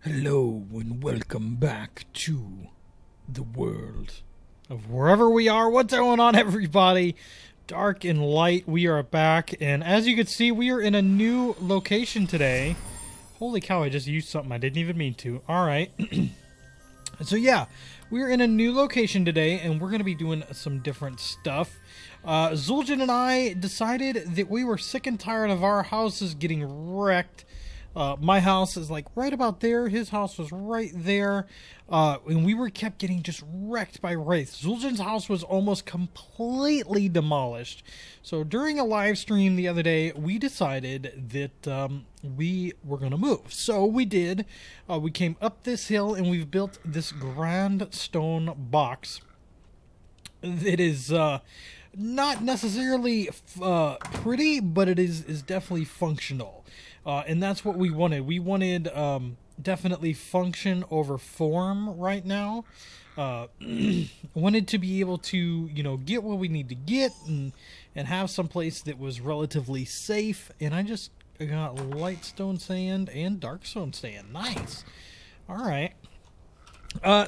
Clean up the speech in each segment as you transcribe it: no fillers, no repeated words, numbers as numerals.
Hello and welcome back to the world of wherever we are. What's going on, everybody? Dark and light, we are back, and as you can see, we are in a new location today. Holy cow, I just used something I didn't even mean to. Alright. So yeah, we're in a new location today, and we're going to be doing some different stuff. Zul'jin and I decided that we were sick and tired of our houses getting wrecked. My house is like right about there. His house was right there. And we were kept getting just wrecked by wraiths. Zul'jin's house was almost completely demolished. So during a live stream the other day, we decided that we were going to move. So we did. We came up this hill and we've built this grand stone box that is not necessarily pretty, but it is definitely functional. And that's what we wanted. We wanted definitely function over form right now. Wanted to be able to, you know, get what we need to get and have some place that was relatively safe. And I just got light stone sand and dark stone sand. Nice. All right.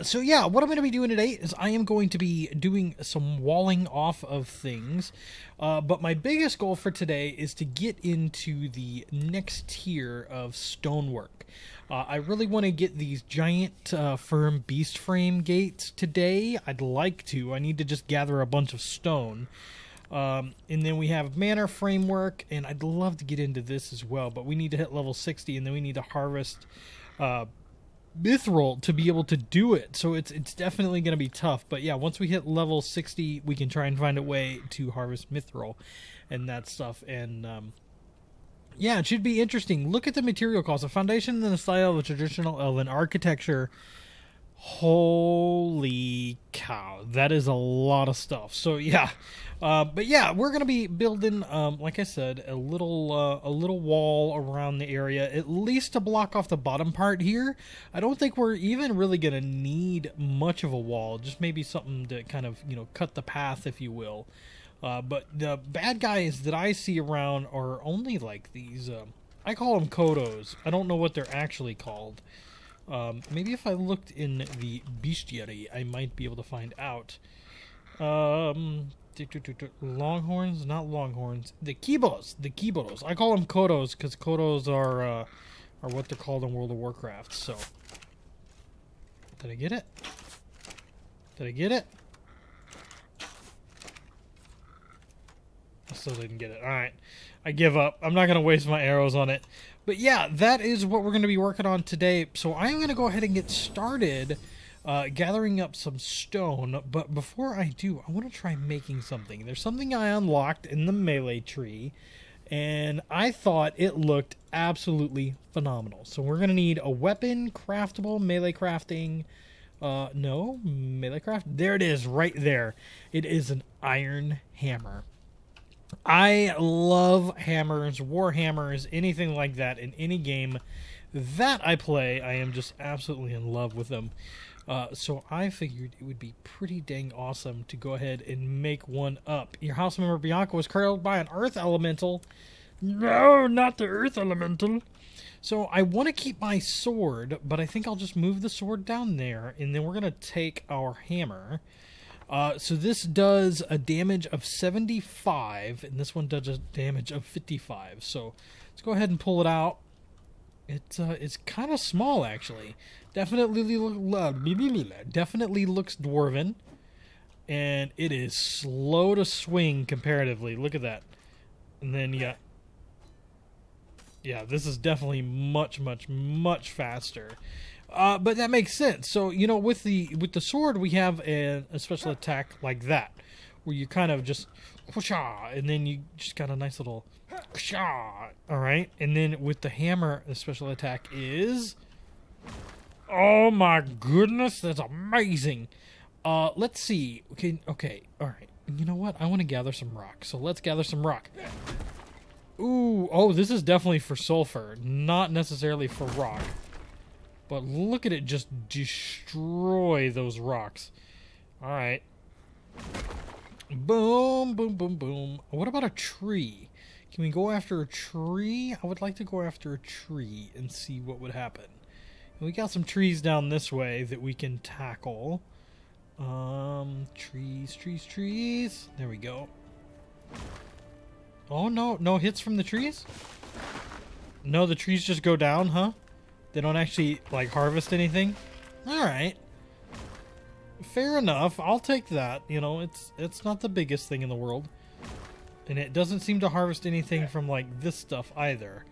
So yeah, what I'm going to be doing today is I am going to be doing some walling off of things, but my biggest goal for today is to get into the next tier of stonework. I really want to get these giant firm beast frame gates today. I'd like to. I need to just gather a bunch of stone. And then we have manor framework, and I'd love to get into this as well, but we need to hit level 60, and then we need to harvest Mithril to be able to do it, so it's definitely going to be tough. But yeah, once we hit level 60, we can try and find a way to harvest Mithril and that stuff. And yeah, it should be interesting. Look at the material cost. A foundation in the style of a traditional elven architecture. Holy cow, that is a lot of stuff. So yeah, but yeah, we're gonna be building, like I said, a little wall around the area, at least to block off the bottom part here. I don't think we're even really gonna need much of a wall, just maybe something to kind of, you know, cut the path, if you will. But the bad guys that I see around are only like these. I call them kodos. I don't know what they're actually called. Maybe if I looked in the bestiary, I might be able to find out. Longhorns, not longhorns. The kiboros. I call them kodos because kodos are what they're called in World of Warcraft. So, did I get it? Did I get it? I still didn't get it. Alright. I give up. I'm not going to waste my arrows on it. But yeah, that is what we're going to be working on today. So I'm going to go ahead and get started gathering up some stone. But before I do, I want to try making something. There's something I unlocked in the melee tree, and I thought it looked absolutely phenomenal. So we're going to need a weapon, craftable, melee crafting. No, melee craft. There it is, right there. It is an iron hammer. I love hammers, war hammers, anything like that in any game that I play. I am just absolutely in love with them. So I figured it would be pretty dang awesome to go ahead and make one up. Your house member Bianca was killed by an earth elemental. No, not the earth elemental. So I want to keep my sword, but I think I'll just move the sword down there, and then we're going to take our hammer. So this does a damage of 75, and this one does a damage of 55. So let's go ahead and pull it out. It's kind of small, actually. Definitely looks dwarven, and it is slow to swing comparatively. Look at that. And then yeah, this is definitely much faster. But that makes sense. So, you know, with the sword, we have a special attack like that, where you kind of just whoosh-ah, and then you just got a nice little whoosh-ah, all right? And then with the hammer, the special attack is, oh my goodness, that's amazing. Let's see. Okay, all right. You know what? I want to gather some rock. So let's gather some rock. Ooh, oh, this is definitely for sulfur, not necessarily for rock. But look at it just destroy those rocks. Alright. Boom, boom, boom, boom. What about a tree? Can we go after a tree? I would like to go after a tree and see what would happen. We got some trees down this way that we can tackle. Trees. There we go. Oh, no. No hits from the trees? No, the trees just go down, huh? They don't actually, like, harvest anything? Alright. Fair enough. I'll take that. You know, it's not the biggest thing in the world. And it doesn't seem to harvest anything from, like, this stuff either.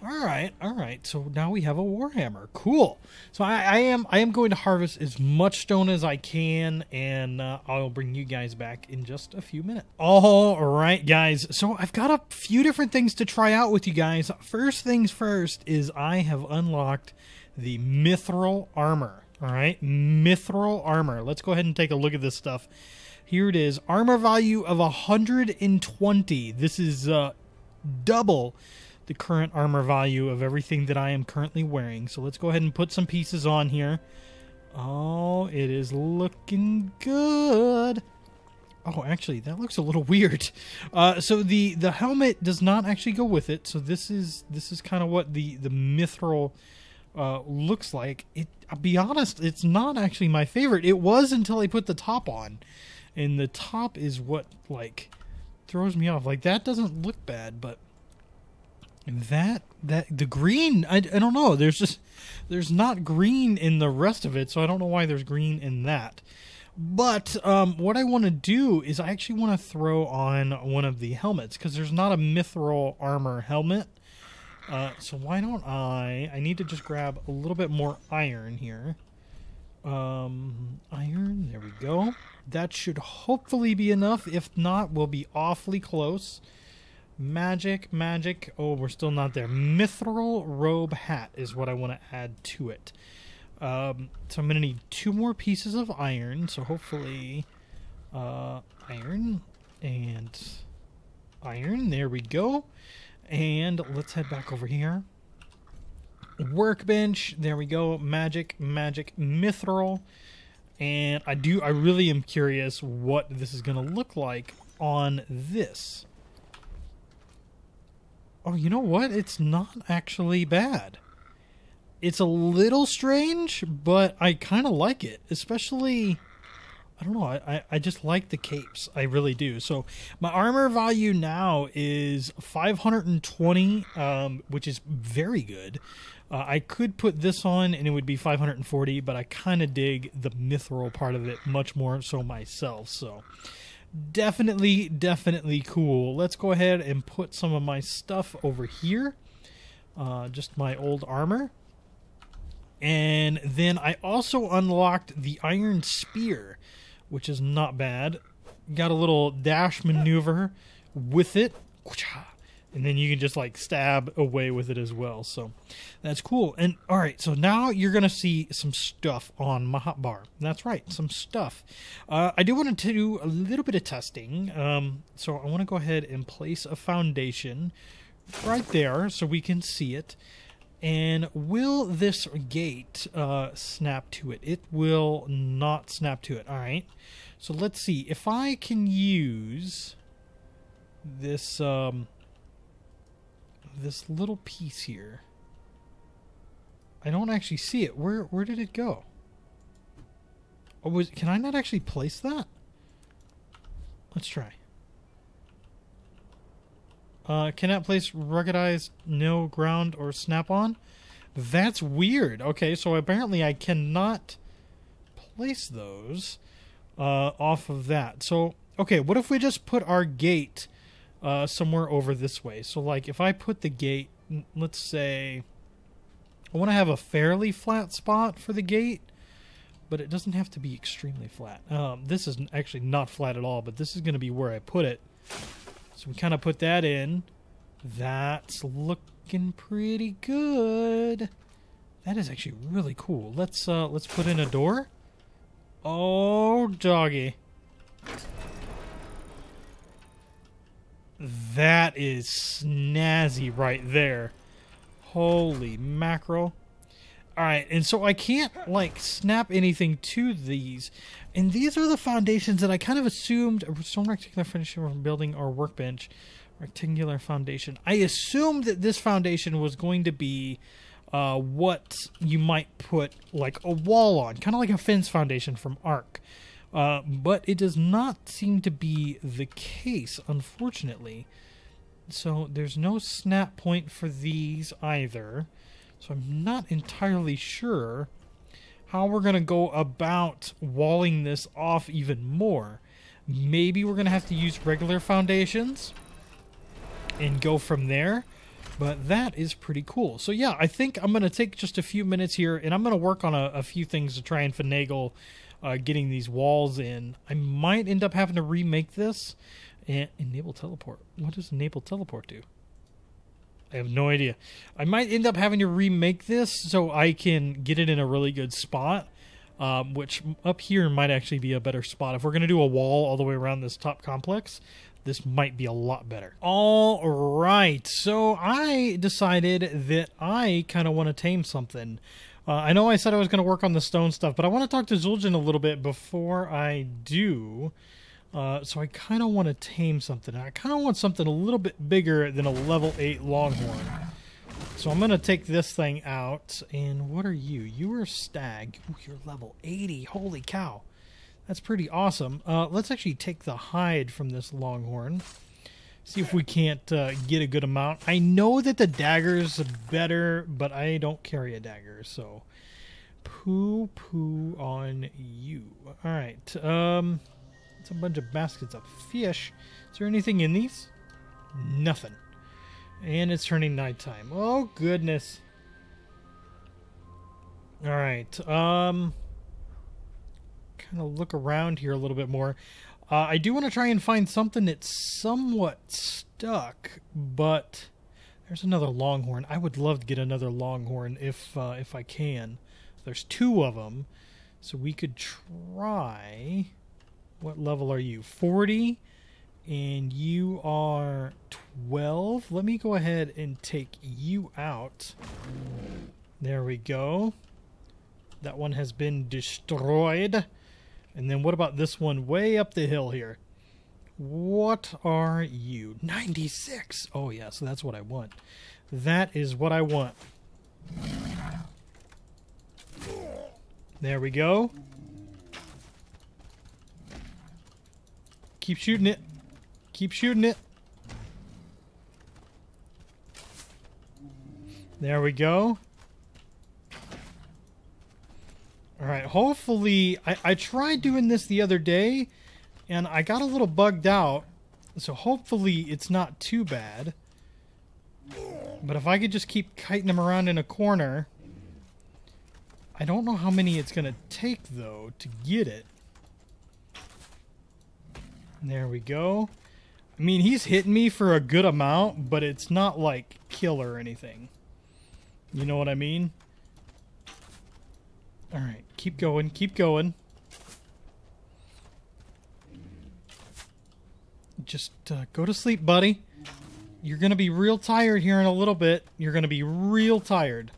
Alright. So now we have a warhammer. Cool. So I am going to harvest as much stone as I can, and I'll bring you guys back in just a few minutes. Alright, guys. So I've got a few different things to try out with you guys. First things first is I have unlocked the Mithril Armor. Alright, Mithril Armor. Let's go ahead and take a look at this stuff. Here it is. Armor value of 120. This is double the current armor value of everything that I am currently wearing. So let's go ahead and put some pieces on here. Oh, it is looking good. Oh, actually, that looks a little weird. So the helmet does not actually go with it. So this is kind of what the mithril looks like. I'll be honest, it's not actually my favorite. It was until I put the top on, and the top is what like throws me off. Like, that doesn't look bad, but that the green, I don't know. There's not green in the rest of it, so I don't know why there's green in that. But what I want to do is I actually want to throw on one of the helmets, because there's not a Mithril Armor helmet. So why don't I need to just grab a little bit more iron here. Iron, there we go. That should hopefully be enough. If not, we'll be awfully close. Magic. Oh, we're still not there. Mithril robe hat is what I want to add to it. So I'm going to need 2 more pieces of iron. So hopefully iron and iron. There we go. And let's head back over here. Workbench. There we go. Magic, mithril. And I really am curious what this is going to look like on this. Oh, you know what? It's not actually bad. It's a little strange, but I kind of like it. Especially, I don't know, I just like the capes. I really do. So my armor value now is 520, which is very good. I could put this on and it would be 540, but I kind of dig the mithril part of it much more so myself. So definitely cool. Let's go ahead and put some of my stuff over here. Just my old armor. And then I also unlocked the iron spear, which is not bad. Got a little dash maneuver with it. And then you can just like stab away with it as well. So that's cool. And all right, so now you're going to see some stuff on my hotbar. That's right, some stuff. I do want to do a little bit of testing. So I want to go ahead and place a foundation right there so we can see it. And will this gate snap to it? It will not snap to it. All right. So let's see if I can use this this little piece here. I don't actually see it. Where did it go? Oh, can I not actually place that? Let's try. Cannot place ruggedized, no ground, or snap-on. That's weird. Okay, so apparently I cannot place those off of that. So, okay, what if we just put our gate somewhere over this way? So, like, if I put the gate, let's say, I want to have a fairly flat spot for the gate, but it doesn't have to be extremely flat. This is actually not flat at all, but this is going to be where I put it. So we kind of put that in. That's looking pretty good. That is actually really cool. Let's put in a door. Oh, doggy. That is snazzy right there. Holy mackerel. Alright, and so I can't, like, snap anything to these. And these are the foundations that I kind of assumed. A stone rectangular foundation from building or workbench. Rectangular foundation. I assumed that this foundation was going to be what you might put like a wall on, kind of like a fence foundation from Ark. But it does not seem to be the case, unfortunately. So there's no snap point for these either. So I'm not entirely sure how we're going to go about walling this off even more. Maybe we're going to have to use regular foundations and go from there. But that is pretty cool. So yeah, I think I'm going to take just a few minutes here, and I'm going to work on a few things to try and finagle getting these walls in. I might end up having to remake this. And enable teleport. What does enable teleport do? I have no idea. I might end up having to remake this so I can get it in a really good spot. Which up here might actually be a better spot. If we're going to do a wall all the way around this top complex, this might be a lot better. All right. So I decided that I kind of want to tame something. I know I said I was going to work on the stone stuff, but I want to talk to Zul'jin a little bit before I do. So I kind of want to tame something. I kind of want something a little bit bigger than a level 8 Longhorn. So I'm going to take this thing out. And what are you? You are a stag. Ooh, you're level 80. Holy cow. That's pretty awesome. Let's actually take the hide from this Longhorn. See if we can't get a good amount. I know that the dagger's better, but I don't carry a dagger. So poo on you. All right. It's a bunch of baskets of fish. Is there anything in these? Nothing. And it's turning nighttime. Oh, goodness. Alright. Kind of look around here a little bit more. I do want to try and find something that's somewhat stuck, but there's another Longhorn. I would love to get another Longhorn if I can. There's 2 of them. So we could try... What level are you? 40, and you are 12. Let me go ahead and take you out. There we go. That one has been destroyed. And then what about this one way up the hill here? What are you? 96. Oh, yeah, so that's what I want. That is what I want. There we go. Keep shooting it. Keep shooting it. There we go. Alright, hopefully... I tried doing this the other day, and I got a little bugged out, so hopefully it's not too bad. But if I could just keep kiting them around in a corner... I don't know how many it's going to take, though, to get it. There we go. I mean, he's hitting me for a good amount, but it's not like kill or anything. You know what I mean? Alright, keep going, keep going. Just go to sleep, buddy. You're going to be real tired here in a little bit. You're going to be real tired.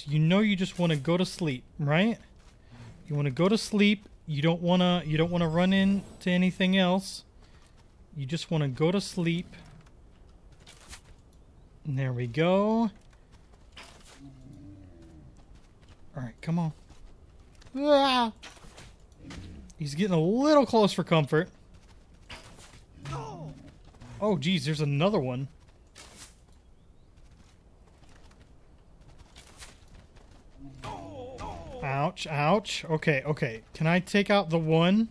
You just want to go to sleep, right? You want to go to sleep. You don't want to run into anything else. You just want to go to sleep. And there we go. All right, come on. Ah! He's getting a little close for comfort. Oh, geez, there's another one. Ouch, ouch. Okay, okay. Can I take out the one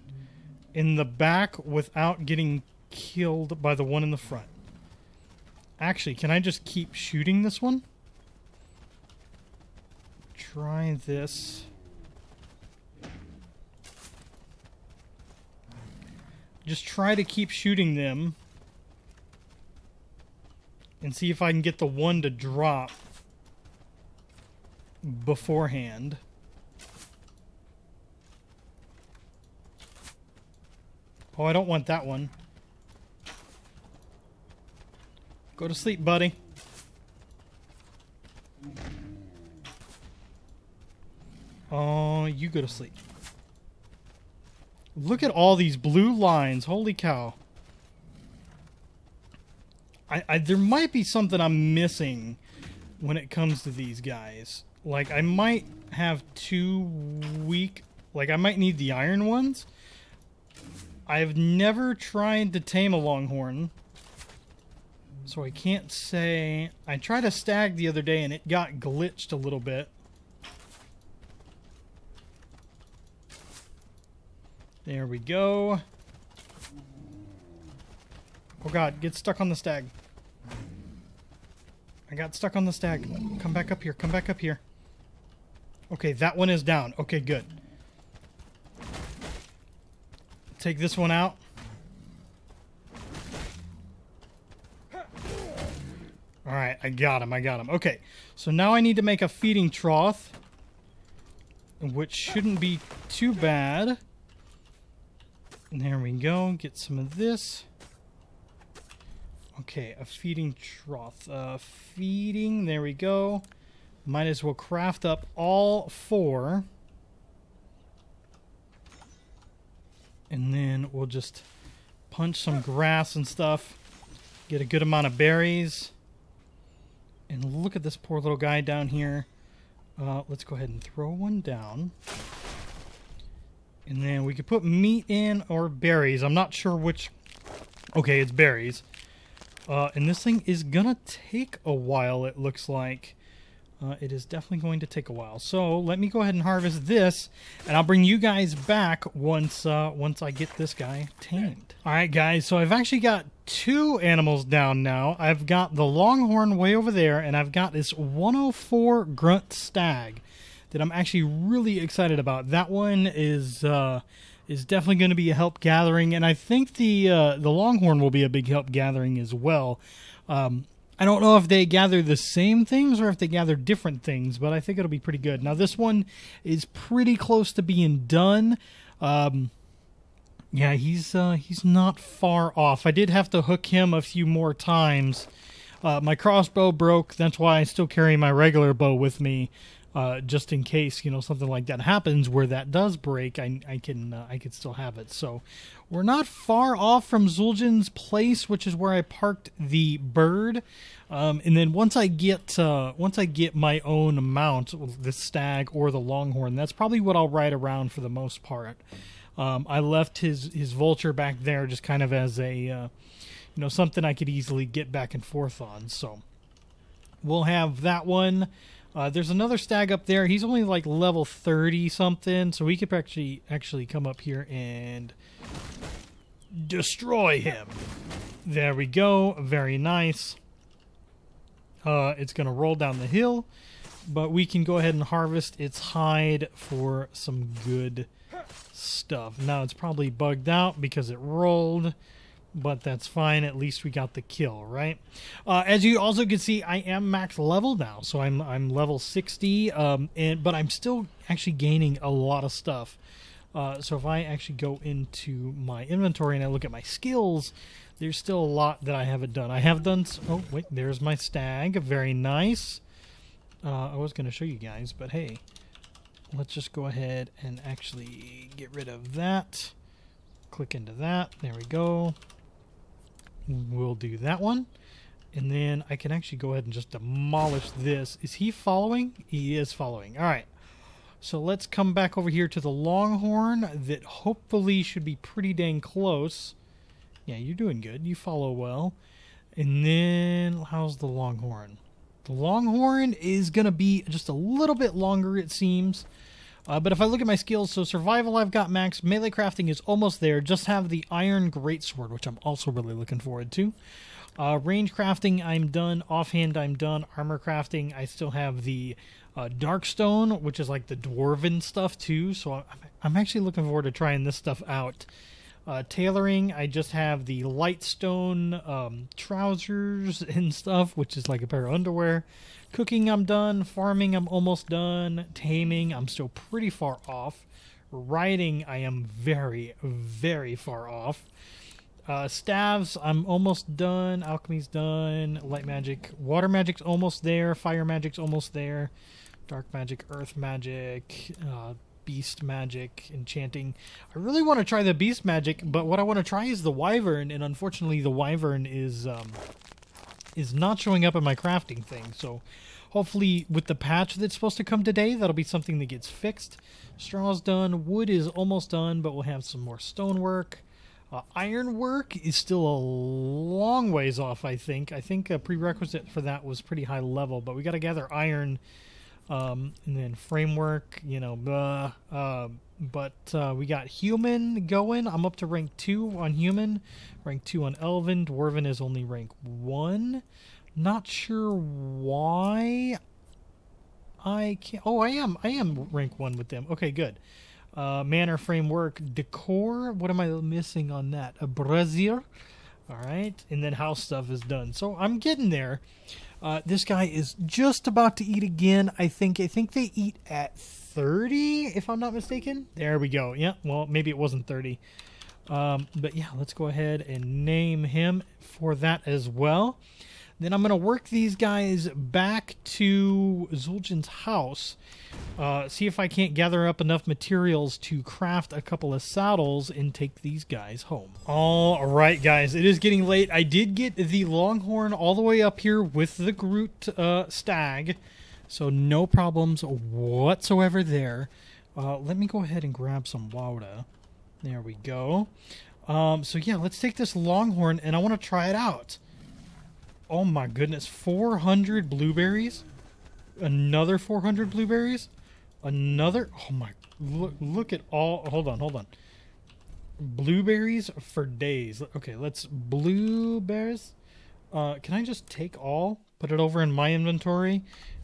in the back without getting killed by the one in the front? Actually, can I just keep shooting this one? Try this. Just try to keep shooting them and see if I can get the one to drop beforehand. Oh, I don't want that one. Go to sleep, buddy. Oh, you go to sleep. Look at all these blue lines. Holy cow. There might be something I'm missing when it comes to these guys. Like, I might have two weak... Like, I might need the iron ones. I've never tried to tame a Longhorn, so I can't say... I tried a stag the other day, and it got glitched a little bit. There we go. Oh god, get stuck on the stag. I got stuck on the stag. Come back up here, come back up here. Okay, that one is down. Okay, good. Take this one out. Alright, I got him, I got him. Okay, so now I need to make a feeding trough, which shouldn't be too bad. And there we go. Get some of this. Okay, a feeding trough. Feeding, there we go. Might as well craft up all 4. And then we'll just punch some grass and stuff. Get a good amount of berries. And look at this poor little guy down here. Let's go ahead and throw one down. And then we could put meat in or berries. I'm not sure which. Okay, it's berries. And this thing is gonna take a while, it looks like. It is definitely going to take a while. So let me go ahead and harvest this, and I'll bring you guys back once I get this guy tamed. All right, guys. So I've actually got 2 animals down now. I've got the Longhorn way over there, and I've got this 104 grunt stag that I'm actually really excited about. That one is definitely going to be a help gathering, and I think the Longhorn will be a big help gathering as well. I don't know if they gather the same things or if they gather different things, but I think it'll be pretty good. Now, this one is pretty close to being done. Yeah, he's not far off. I did have to hook him a few more times. My crossbow broke. That's why I still carry my regular bow with me, just in case, something like that happens where that does break. I can still have it. So we're not far off from Zul'jin's place, which is where I parked the bird. And then once I get my own mount, the stag or the Longhorn, that's probably what I'll ride around for the most part. I left his vulture back there just kind of as a something I could easily get back and forth on. So we'll have that one. There's another stag up there. He's only like level 30 something, so we could actually come up here and destroy him. There we go. Very nice. It's going to roll down the hill, but we can go ahead and harvest its hide for some good stuff. Now it's probably bugged out because it rolled, but that's fine. At least we got the kill, right? As you also can see, I am max level now, so I'm level 60, but I'm still actually gaining a lot of stuff. So if I actually go into my inventory and I look at my skills, there's still a lot that I haven't done. I have done... Oh, wait, there's my stag. Very nice. I was going to show you guys, but hey, let's just go ahead and actually get rid of that. Click into that. There we go. We'll do that one. And then I can actually go ahead and just demolish this. Is he following? He is following. All right. So let's come back over here to the Longhorn that hopefully should be pretty dang close. Yeah, you're doing good. You follow well. And then how's the Longhorn? The Longhorn is going to be just a little bit longer, it seems. But if I look at my skills, so survival I've got max, melee crafting is almost there, just have the iron greatsword, which I'm also really looking forward to. Range crafting I'm done, offhand I'm done, armor crafting I still have the darkstone, which is like the dwarven stuff too, so I'm actually looking forward to trying this stuff out. Tailoring, I just have the lightstone trousers and stuff, which is like a pair of underwear. Cooking, I'm done. Farming, I'm almost done. Taming, I'm still pretty far off. Riding, I am very, very far off. Staves, I'm almost done. Alchemy's done. Light magic. Water magic's almost there. Fire magic's almost there. Dark magic, earth magic, beast magic, enchanting. I really want to try the beast magic, but what I want to try is the wyvern, and unfortunately the wyvern is not showing up in my crafting thing. So hopefully with the patch that's supposed to come today, that'll be something that gets fixed. Straw's done. Wood is almost done, but we'll have some more stonework. Ironwork is still a long ways off, I think. I think a prerequisite for that was pretty high level, but we got to gather iron, and then framework, you know, but we got human going. I'm up to rank 2 on human, rank 2 on elven. Dwarven is only rank 1. Not sure why I can't. Oh, I am rank 1 with them. Okay, good. Manor, framework, decor. What am I missing on that? A brazier. All right, and then house stuff is done. So I'm getting there. This guy is just about to eat again. I think they eat at 30, if I'm not mistaken. There we go. Yeah. Well, maybe it wasn't 30. But yeah, let's go ahead and name him for that as well. Then I'm going to work these guys back to Zul'jin's house. See if I can't gather up enough materials to craft a couple of saddles and take these guys home. All right, guys. It is getting late. I did get the Longhorn all the way up here with the Groot stag. So no problems whatsoever there. Let me go ahead and grab some water. There we go. So yeah, let's take this Longhorn and I want to try it out. Oh my goodness, 400 blueberries? Another 400 blueberries? Another, oh my, look at all, hold on. Blueberries for days. Okay, let's, blueberries. Can I just take all, put it over in my inventory,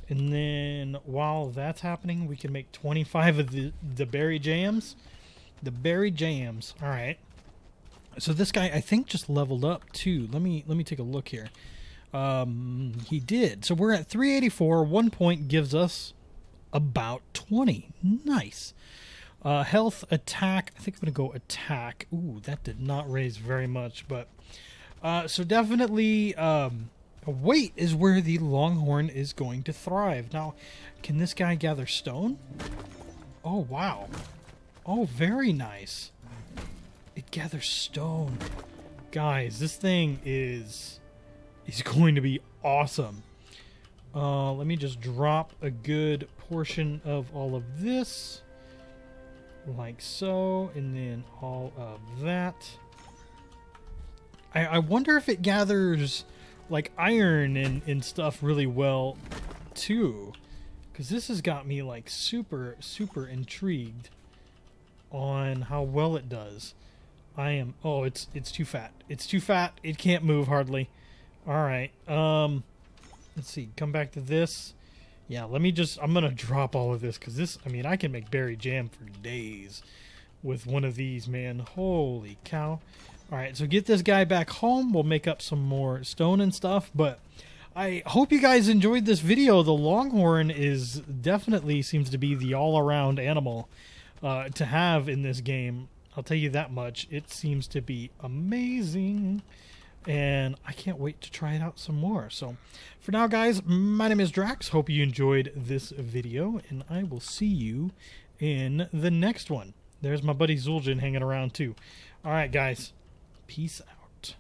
and then while that's happening, we can make 25 of the berry jams. The berry jams, all right. So this guy, I think, just leveled up too. Let me take a look here. He did. So we're at 384. 1 point gives us about 20. Nice. Health, attack. I think I'm going to go attack. Ooh, that did not raise very much. But so definitely weight is where the Longhorn is going to thrive. Now, can this guy gather stone? Oh, wow. Oh, very nice. It gathers stone. Guys, this thing is going to be awesome. Let me just drop a good portion of all of this. Like so. And then all of that. I wonder if it gathers like iron and stuff really well too. Because this has got me like super intrigued on how well it does. I am, oh, it's too fat. It's too fat. It can't move hardly. All right. Let's see. Come back to this. Yeah, let me just, I'm going to drop all of this because this, I mean, I can make berry jam for days with one of these, man. Holy cow. All right, so get this guy back home. We'll make up some more stone and stuff, but I hope you guys enjoyed this video. The Longhorn is definitely seems to be the all-around animal to have in this game. I'll tell you that much. It seems to be amazing. And I can't wait to try it out some more. So for now, guys, my name is Draax. Hope you enjoyed this video. And I will see you in the next one. There's my buddy Zul'jin hanging around too. All right, guys. Peace out.